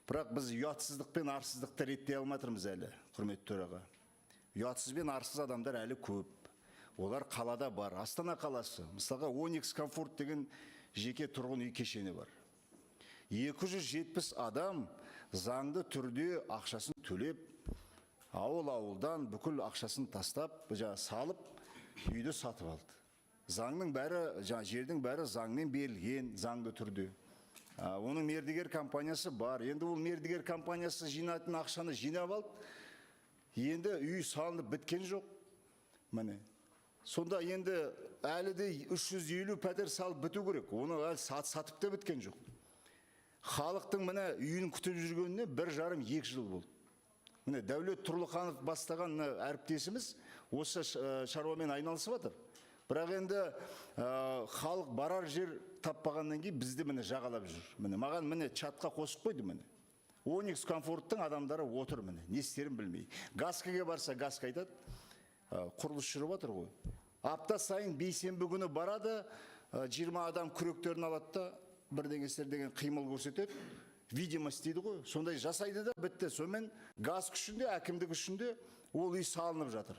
Бірақ біз ұятсыздық пен арсыздықты реттей алматырмыз әлі, құрметті төраға. Ұятсыз бен арсыз адамдар әлі көп. Олар қалада бар. Астана қаласы, мысалға Оникс Комфорт деген жеке тұрғын үй кешені бар. 270 адам заңды түрде ақшасын төлеп, ауылдан бүкіл ақшасын тастап, салып, үйді сатып алды. Заңның бәрі, жердің бәрі заңмен берілген, заңды түрде. Оның мердігер компаниясы бар. Енді ол мердігер компаниясы жинайтын ақшаны жинап алды. Енді үй салынып біткен жоқ. Міне. Сонда енді әлі де 350 пәтер салып біту керек. Оны әлі сатып та біткен жоқ. Халықтың міне үйін күтіп жүргеніне 1,5-2 жыл болды. Міне Дәулет Тұрлыханов бастаған әріптесіміз осы шаруамен айналысып жатыр. Бірақ енді халық барар жер таппағаннан кейін бізді міне жағалап жүр. Міне маған міне чатқа қосып қойды міне. Оникс Комфорттың адамдары отыр міне. Не істерін білмей. Гаскіге барса Гаска айтады, құрылыс жүріп жатыр ғой. Апта сайын бейсенбі күні барады, 20 адам күректерін алады да бірдеңестер деген қимыл көрсетеді. Видимость дейді ғой. Сондай жасайды да бітті. Сонымен газ күшінде, әкімдік күшінде ол үй салынып жатыр.